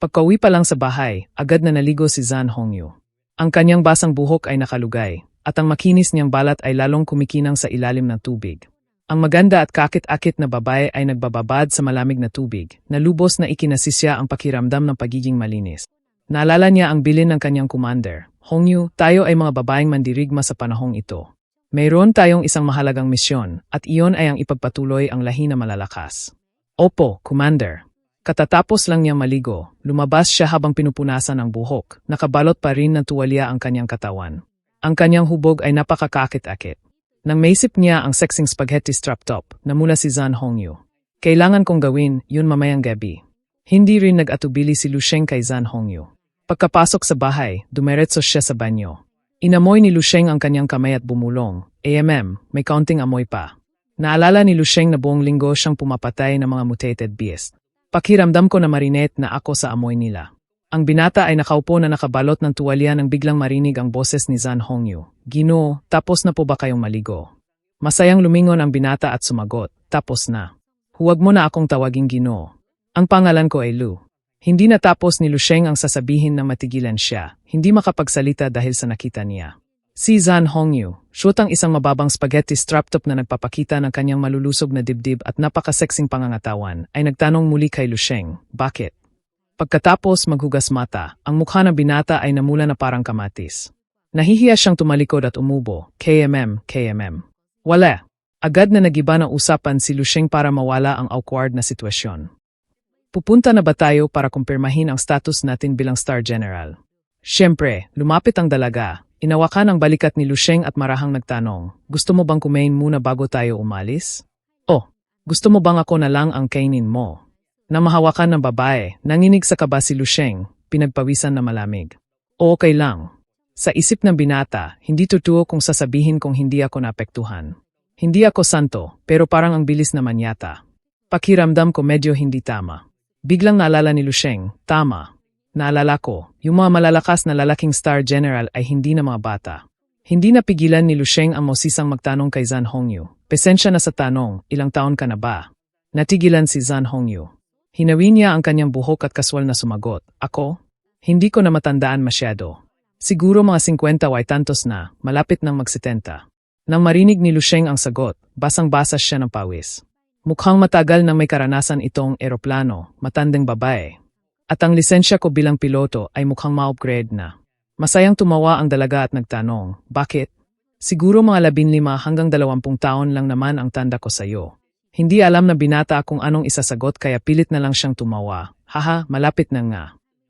Pagkauwi pa lang sa bahay, agad na naligo si Zan Hongyu. Ang kanyang basang buhok ay nakalugay, at ang makinis niyang balat ay lalong kumikinang sa ilalim ng tubig. Ang maganda at kakit-akit na babae ay nagbababad sa malamig na tubig, na lubos na ikinasisya ang pakiramdam ng pagiging malinis. Naalala niya ang bilin ng kanyang commander, Hongyu, tayo ay mga babaeng mandirigma sa panahong ito. Mayroon tayong isang mahalagang misyon, at iyon ay ang ipagpatuloy ang lahi na malalakas. Opo, Commander. Katatapos lang niya maligo, lumabas siya habang pinupunasan ang buhok, nakabalot pa rin ng tuwalya ang kanyang katawan. Ang kanyang hubog ay napakakakit-akit. Nang maisip niya ang sexing spaghetti strap top na mula si Zan Hongyu. Kailangan kong gawin, yun mamayang gabi. Hindi rin nag-atubili si Lu Sheng kay Zan Hongyu. Pagkapasok sa bahay, dumiretso siya sa banyo. Inamoy ni Lu Sheng ang kanyang kamay at bumulong. May kaunting amoy pa. Naalala ni Lu Sheng na buong linggo siyang pumapatay ng mga mutated beast. Pakiramdam ko na marinate na ako sa amoy nila. Ang binata ay nakaupo na nakabalot ng tuwalya nang biglang marinig ang boses ni Zan Hongyu. Ginoo, tapos na po ba kayong maligo? Masayang lumingon ang binata at sumagot, tapos na. Huwag mo na akong tawaging Ginoo. Ang pangalan ko ay Lu. Hindi natapos ni Lu Sheng ang sasabihin na matigilan siya, hindi makapagsalita dahil sa nakita niya. Si Zan Hongyu, shoot ang isang mababang spaghetti strap-top na nagpapakita ng kanyang malulusog na dibdib at napakaseksing pangangatawan, ay nagtanong muli kay Lu Sheng, bakit? Pagkatapos maghugas mata, ang mukha ng binata ay namula na parang kamatis. Nahihiya siyang tumalikod at umubo, KMM. Wala. Agad na nagiba ng usapan si Lu Sheng para mawala ang awkward na sitwasyon. Pupunta na ba tayo para kumpirmahin ang status natin bilang Star General? Siyempre, lumapit ang dalaga. Inawakan ang balikat ni Lu Sheng at marahang nagtanong, gusto mo bang kumain muna bago tayo umalis? Oh, gusto mo bang ako na lang ang kainin mo? Nang mahawakan ng babae, nanginig sa kaba si Lu Sheng, pinagpawisan na malamig. Okay lang. Sa isip ng binata, hindi totoo kung sasabihin kung hindi ako naapektuhan. Hindi ako santo, pero parang ang bilis naman yata. Pakiramdam ko medyo hindi tama. Biglang naalala ni Lu Sheng, tama. Naalala ko, yung mga malalakas na lalaking Star General ay hindi na mga bata. Hindi napigilan ni Lu Sheng ang mosisang magtanong kay Zan Hongyu. Pesensya na sa tanong, ilang taon ka na ba? Natigilan si Zan Hongyu. Hinawi niya ang kanyang buhok at kaswal na sumagot, ako? Hindi ko na matandaan masyado. Siguro mga 50 o ay tantos na, malapit nang mag-70. Nang marinig ni Lu Sheng ang sagot, basang-basa siya ng pawis. Mukhang matagal na may karanasan itong eroplano, matandang babae. At ang lisensya ko bilang piloto ay mukhang ma-upgrade na. Masayang tumawa ang dalaga at nagtanong, bakit? Siguro mga 15 hanggang 20 taon lang naman ang tanda ko sa'yo. Hindi alam na binata kung anong isasagot kaya pilit na lang siyang tumawa. Haha, malapit na nga.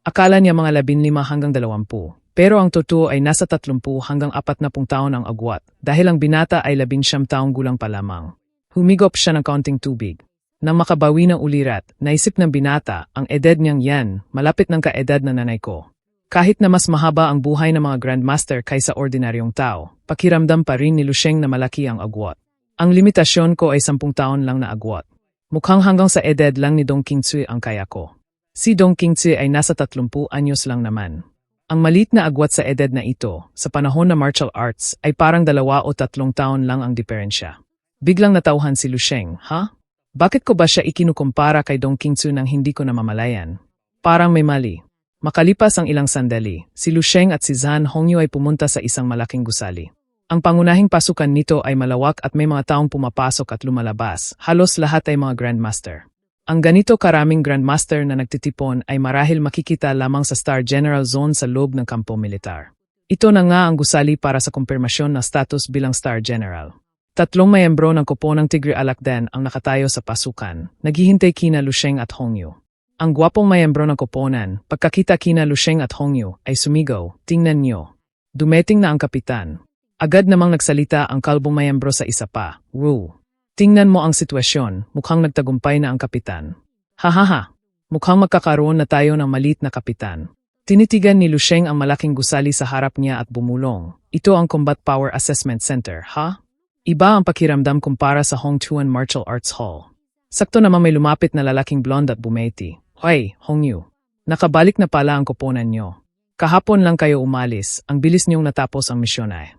Akala niya mga 15 hanggang 20. Pero ang totoo ay nasa 30 hanggang 40 taon ang agwat dahil ang binata ay 19 taong gulang pa lamang. Humigop siya ng kaunting tubig. Nang makabawi ng ulirat, naisip ng binata, ang edad niyang yan, malapit ng kaedad na nanay ko. Kahit na mas mahaba ang buhay ng mga Grandmaster kaysa ordinaryong tao, pakiramdam pa rin ni Lu Sheng na malaki ang agwat. Ang limitasyon ko ay 10 taon lang na agwat. Mukhang hanggang sa edad lang ni Dong Qingzhi ang kaya ko. Si Dong Qingzhi ay nasa 30 anyos lang naman. Ang maliit na agwat sa edad na ito, sa panahon na martial arts, ay parang 2 o 3 taon lang ang diferensya. Biglang natauhan si Lu Sheng, ha? Bakit ko ba siya ikinukumpara kay Dong Qingzhi nang hindi ko namamalayan? Parang may mali. Makalipas ang ilang sandali, si Lu Sheng at si Zan Hongyu ay pumunta sa isang malaking gusali. Ang pangunahing pasukan nito ay malawak at may mga taong pumapasok at lumalabas, halos lahat ay mga Grandmaster. Ang ganito karaming Grandmaster na nagtitipon ay marahil makikita lamang sa Star General Zone sa loob ng kampo militar. Ito na nga ang gusali para sa kumpirmasyon ng status bilang Star General. 3 miyembro ng kopo ng Tigre Alakdan ang nakatayo sa pasukan, naghihintay kina Lu Sheng at Hongyu. Ang gwapong miyembro ng koponan, pagkakita kina Lu Sheng at Hongyu, ay sumigaw, tingnan niyo. Dumating na ang kapitan. Agad namang nagsalita ang kalbong miyembro sa isa pa, Wu. Tingnan mo ang sitwasyon, mukhang nagtagumpay na ang kapitan. Hahaha, mukhang magkakaroon na tayo ng maliit na kapitan. Tinitigan ni Lu Sheng ang malaking gusali sa harap niya at bumulong. Ito ang Combat Power Assessment Center, ha? Iba ang pakiramdam kumpara sa Hongtuan Martial Arts Hall. Sakto naman may lumapit na lalaking blonde at bumeti. Hoy, Hongyu. Nakabalik na pala ang koponan nyo. Kahapon lang kayo umalis, ang bilis niyong natapos ang misyon ay.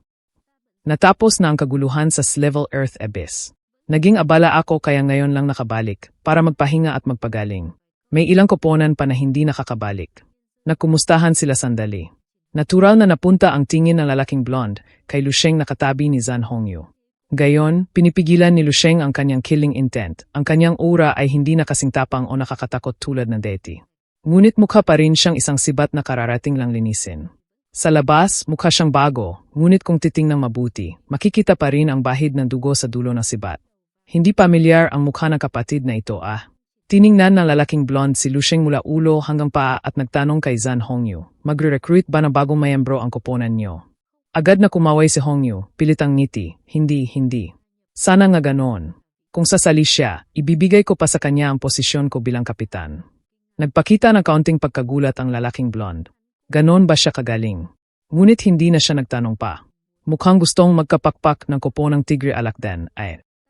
Natapos na ang kaguluhan sa Level Earth Abyss. Naging abala ako kaya ngayon lang nakabalik, para magpahinga at magpagaling. May ilang koponan pa na hindi nakakabalik. Nagkumustahan sila sandali. Natural na napunta ang tingin ng lalaking blonde kay Lusheng na katabi ni Zan Hongyu. Gayon, pinipigilan ni Lusheng ang kanyang killing intent. Ang kanyang aura ay hindi nakasingtapang o nakakatakot tulad ng Deti. Ngunit mukha pa rin siyang isang sibat na kararating lang linisin. Sa labas, mukha siyang bago, ngunit kung titingnang mabuti, makikita pa rin ang bahid ng dugo sa dulo ng sibat. Hindi pamilyar ang mukha ng kapatid na ito Tiningnan ng lalaking blonde si Lusheng mula ulo hanggang paa at nagtanong kay Zan Hongyu, magre-recruit ba ng bagong mayembro ang koponan niyo? Agad na kumaway si Hongyu, pilitang ngiti, hindi. Sana nga ganoon. Kung sasali siya, ibibigay ko pa sa kanya ang posisyon ko bilang kapitan. Nagpakita ng kaunting pagkagulat ang lalaking blonde. Ganon ba siya kagaling? Ngunit hindi na siya nagtanong pa. Mukhang gustong magkapakpak ng koponang Tigre Alakdan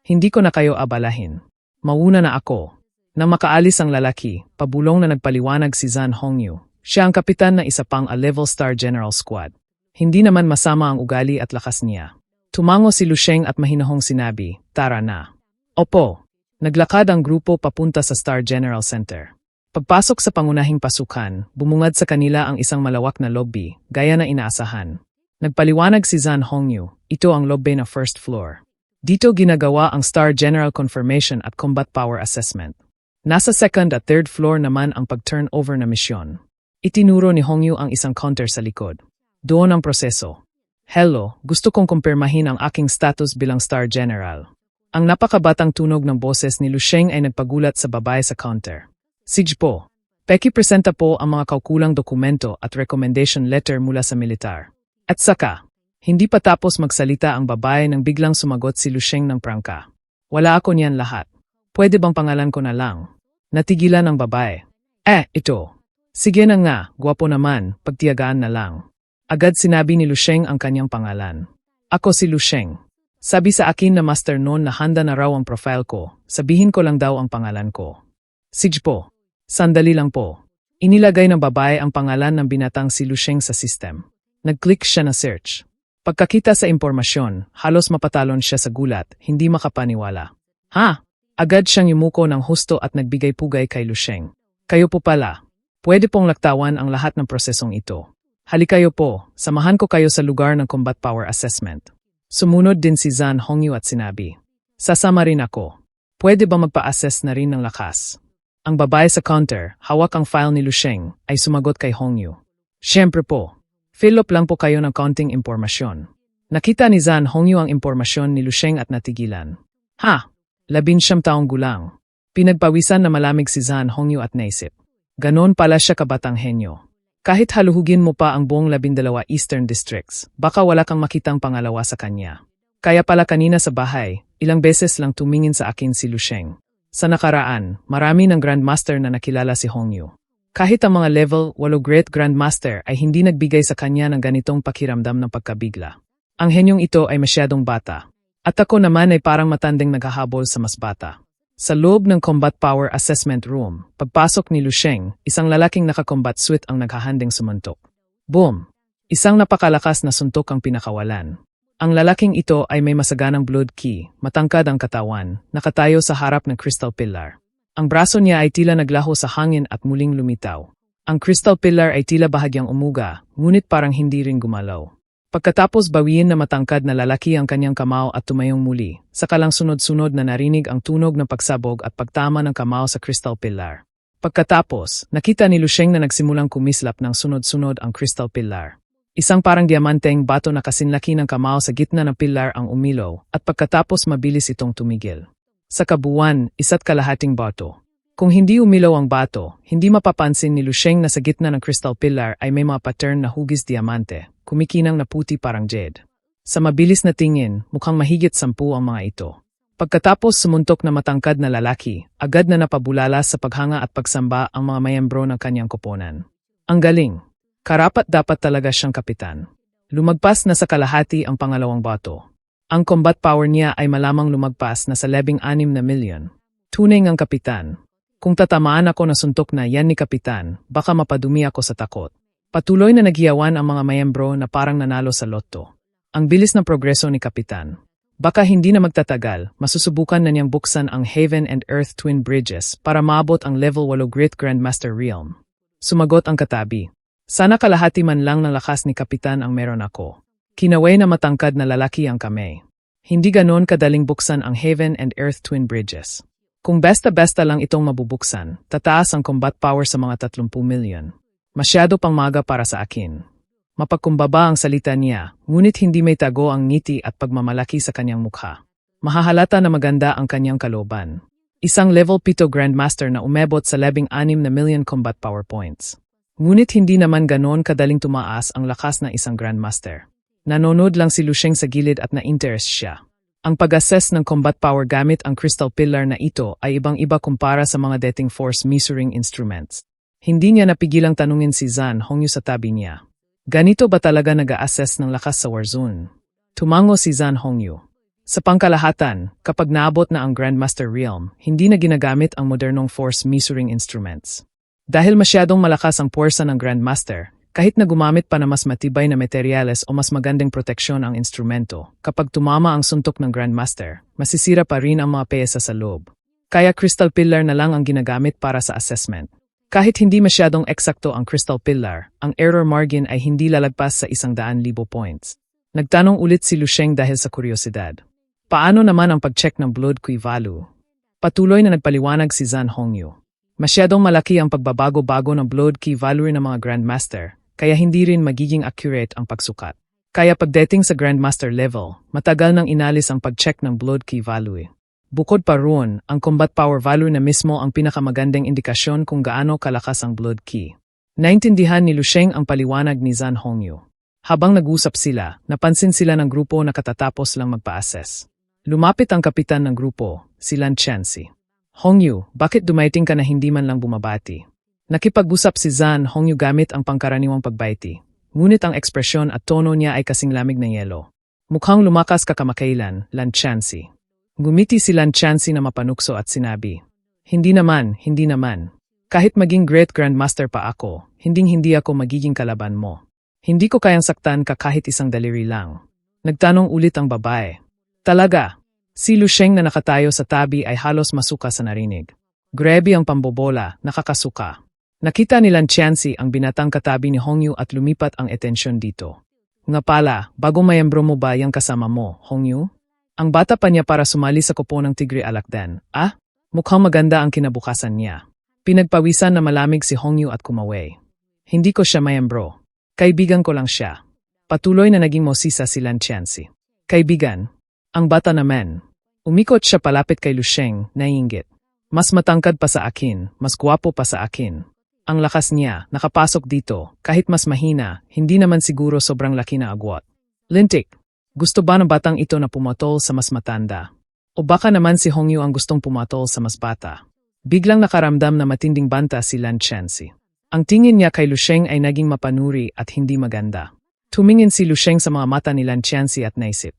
hindi ko na kayo abalahin. Mauna na ako. Nang makaalis ang lalaki, pabulong na nagpaliwanag si Zan Hongyu. Siya ang kapitan na isa pang A-level Star General Squad. Hindi naman masama ang ugali at lakas niya. Tumango si Lusheng at mahinahong sinabi, tara na. Opo. Naglakad ang grupo papunta sa Star General Center. Pagpasok sa pangunahing pasukan, bumungad sa kanila ang isang malawak na lobby, gaya na inaasahan. Nagpaliwanag si Zan Hongyu, ito ang lobby na first floor. Dito ginagawa ang Star General Confirmation at Combat Power Assessment. Nasa second at third floor naman ang pag-turnover na misyon. Itinuro ni Hongyu ang isang counter sa likod. Doon ang proseso. Hello, gusto kong kumpirmahin ang aking status bilang Star General. Ang napakabatang tunog ng boses ni Lusheng ay nagpagulat sa babae sa counter. Sige po. Peki-presenta po ang mga kaukulang dokumento at recommendation letter mula sa militar. At saka, hindi pa tapos magsalita ang babae nang biglang sumagot si Lusheng ng prangka. Wala ako niyan lahat. Pwede bang pangalan ko na lang? Natigilan ang babae. Ito. Sige na nga, gwapo naman, pagtiyagaan na lang. Agad sinabi ni Lusheng ang kanyang pangalan. Ako si Lusheng. Sabi sa akin na master noon na handa na raw ang profile ko, sabihin ko lang daw ang pangalan ko. Sige po. Sandali lang po. Inilagay ng babae ang pangalan ng binatang si Lusheng sa system. Nag-click siya na search. Pagkakita sa impormasyon, halos mapatalon siya sa gulat, hindi makapaniwala. Agad siyang yumuko ng husto at nagbigay pugay kay Lusheng. Kayo po pala. Pwede pong laktawan ang lahat ng prosesong ito. Halikayo po, samahan ko kayo sa lugar ng Combat Power Assessment. Sumunod din si Zan Hongyu at sinabi, sasama rin ako. Pwede ba magpa-assess na rin ng lakas? Ang babae sa counter, hawak ang file ni Lusheng, ay sumagot kay Hongyu. Siyempre po. Fill up lang po kayo ng kaunting impormasyon. Nakita ni Zan Hongyu ang impormasyon ni Lusheng at natigilan. 19 taong gulang. Pinagpawisan na malamig si Zan Hongyu at naisip. Ganon pala siya kabatang henyo. Kahit haluhugin mo pa ang buong 12 Eastern Districts, baka wala kang makitang pangalawa sa kanya. Kaya pala kanina sa bahay, ilang beses lang tumingin sa akin si Lusheng. Sa nakaraan, marami ng Grandmaster na nakilala si Hongyu. Kahit ang mga level 8 Great Grandmaster ay hindi nagbigay sa kanya ng ganitong pakiramdam ng pagkabigla. Ang henyong ito ay masyadong bata. At ako naman ay parang matanding naghahabol sa mas bata. Sa loob ng Combat Power Assessment Room, pagpasok ni Lusheng, isang lalaking naka-combat suit ang naghahanding sumuntok. Boom! Isang napakalakas na suntok ang pinakawalan. Ang lalaking ito ay may masaganang blood key, matangkad ang katawan, nakatayo sa harap ng crystal pillar. Ang braso niya ay tila naglaho sa hangin at muling lumitaw. Ang crystal pillar ay tila bahagyang umuga, ngunit parang hindi rin gumalaw. Pagkatapos bawiin na matangkad na lalaki ang kanyang kamao at tumayong muli, saka lang sunod-sunod na narinig ang tunog ng pagsabog at pagtama ng kamao sa crystal pillar. Pagkatapos, nakita ni Lusheng na nagsimulang kumislap ng sunod-sunod ang crystal pillar. Isang parang diamanteng bato na kasinlaki ng kamao sa gitna ng pillar ang umilaw at pagkatapos mabilis itong tumigil. Sa kabuuan, 1.5 bato. Kung hindi umilaw ang bato, hindi mapapansin ni Lusheng na sa gitna ng crystal pillar ay may mga pattern na hugis diamante, kumikinang na puti parang jade. Sa mabilis na tingin, mukhang mahigit 10 ang mga ito. Pagkatapos sumuntok na matangkad na lalaki, agad na napabulala sa paghanga at pagsamba ang mga mayembro ng kanyang koponan. Ang galing! Karapat-dapat talaga siyang kapitan. Lumagpas na sa kalahati ang pangalawang bato. Ang combat power niya ay malamang lumagpas na sa 16 na milyon. Tunay ngang kapitan. Kung tatamaan ako na suntok na yan ni kapitan, baka mapadumi ako sa takot. Patuloy na naghiyawan ang mga mayembro na parang nanalo sa lotto. Ang bilis ng progreso ni kapitan. Baka hindi na magtatagal, masusubukan na niyang buksan ang Heaven and Earth Twin Bridges para maabot ang Level 8 Great Grandmaster Realm. Sumagot ang katabi. Sana kalahati man lang ng lakas ni Kapitan ang meron ako. Kinaway na matangkad na lalaki ang kamay. Hindi ganon kadaling buksan ang Heaven and Earth Twin Bridges. Kung besta-besta lang itong mabubuksan, tataas ang combat power sa mga 30 milyon. Masyado pang maga para sa akin. Mapagkumbaba ang salita niya, ngunit hindi may tago ang ngiti at pagmamalaki sa kanyang mukha. Mahahalata na maganda ang kanyang kalooban. Isang level 7 Grandmaster na umebot sa 16 na million combat power points. Ngunit hindi naman ganon kadaling tumaas ang lakas ng isang Grandmaster. Nanonood lang si Lusheng sa gilid at na-interest siya. Ang pag-assess ng combat power gamit ang crystal pillar na ito ay ibang-iba kumpara sa mga dating force measuring instruments. Hindi niya napigilang tanungin si Zan Hongyu sa tabi niya. Ganito ba talaga nag-a-assess ng lakas sa Warzone? Tumango si Zan Hongyu. Sa pangkalahatan, kapag naabot na ang Grandmaster Realm, hindi na ginagamit ang modernong force measuring instruments. Dahil masyadong malakas ang puwersa ng Grandmaster, kahit na gumamit pa na mas matibay na materyales o mas magandang proteksyon ang instrumento, kapag tumama ang suntok ng Grandmaster, masisira pa rin ang mga pyesa sa loob. Kaya crystal pillar na lang ang ginagamit para sa assessment. Kahit hindi masyadong eksakto ang crystal pillar, ang error margin ay hindi lalagpas sa 100,000 points. Nagtanong ulit si Lusheng dahil sa kuryosidad. Paano naman ang pag-check ng blood Qi value? Patuloy na nagpaliwanag si Zan Hongyu. Masyadong malaki ang pagbabago-bago ng blood Qi value ng mga Grandmaster, kaya hindi rin magiging accurate ang pagsukat. Kaya pagdating sa Grandmaster level, matagal nang inalis ang pag-check ng blood Qi value. Bukod pa roon, ang combat power value na mismo ang pinakamagandang indikasyon kung gaano kalakas ang blood Qi. Naintindihan ni Lusheng ang paliwanag ni Zan Hongyu. Habang nag-usap sila, napansin sila ng grupo na katatapos lang magpa-assess. Lumapit ang kapitan ng grupo, si Lan Chansi. Hongyu, bakit dumaiting ka na hindi man lang bumabati? Nakipag-usap si Zan Hongyu gamit ang pangkaraniwang pagbaiti. Ngunit ang ekspresyon at tono niya ay kasing lamig na yelo. Mukhang lumakas ka kamakailan, Lan Chansi. Ngumiti si Lan Chansi na mapanukso at sinabi, Hindi naman. Kahit maging Great Grandmaster pa ako, hindi ako magiging kalaban mo. Hindi ko kayang saktan ka kahit isang daliri lang. Nagtanong ulit ang babae. Talaga, si Lusheng na nakatayo sa tabi ay halos masuka sa narinig. Grabe ang pambobola, nakakasuka. Nakita ni Lan Chansi ang binatang katabi ni Hongyu at lumipat ang atensyon dito. Nga pala, bagong mayembro mo ba yung kasama mo, Hongyu? Ang bata pa niya para sumali sa kupo ng Tigre Alakdan. Mukhang maganda ang kinabukasan niya. Pinagpawisan na malamig si Hongyu at kumaway. Hindi ko siya mayembro. Kaibigan ko lang siya. Patuloy na naging mosisa si Lan Chansi. Kaibigan. Ang bata naman. Umikot siya palapit kay Lusheng, naiinggit. Mas matangkad pa sa akin, mas gwapo pa sa akin. Ang lakas niya, nakapasok dito, kahit mas mahina, hindi naman siguro sobrang laki na agwat. Lintik. Gusto ba ng batang ito na pumatol sa mas matanda? O baka naman si Hongyu ang gustong pumatol sa mas bata? Biglang nakaramdam na matinding banta si Lan Chansi. Ang tingin niya kay Lusheng ay naging mapanuri at hindi maganda. Tumingin si Lusheng sa mga mata ni Lan Chansi at naisip.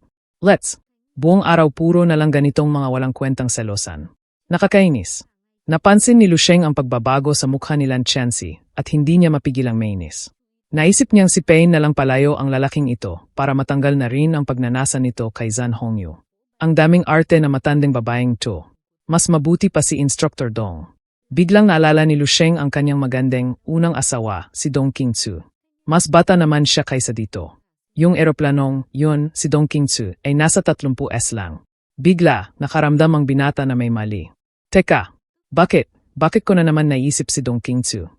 Buong araw puro na lang ganitong mga walang kwentang selosan. Nakakainis. Napansin ni Lusheng ang pagbabago sa mukha ni Lan Chansi at hindi niya mapigilang mainis. Naisip niyang si Pain na lang palayo ang lalaking ito para matanggal na rin ang pagnanasa nito kay Zan Hongyu. Ang daming arte na matanding babaeng to. Mas mabuti pa si Instructor Dong. Biglang naalala ni Lusheng ang kanyang magandang unang asawa, si Dong Qingzu. Mas bata naman siya kaysa dito. Yung eroplanong, yun, si Dong Qingzu, ay nasa 30s lang. Bigla, nakaramdam ang binata na may mali. Teka, bakit ko na naman naisip si Dong Qingzu?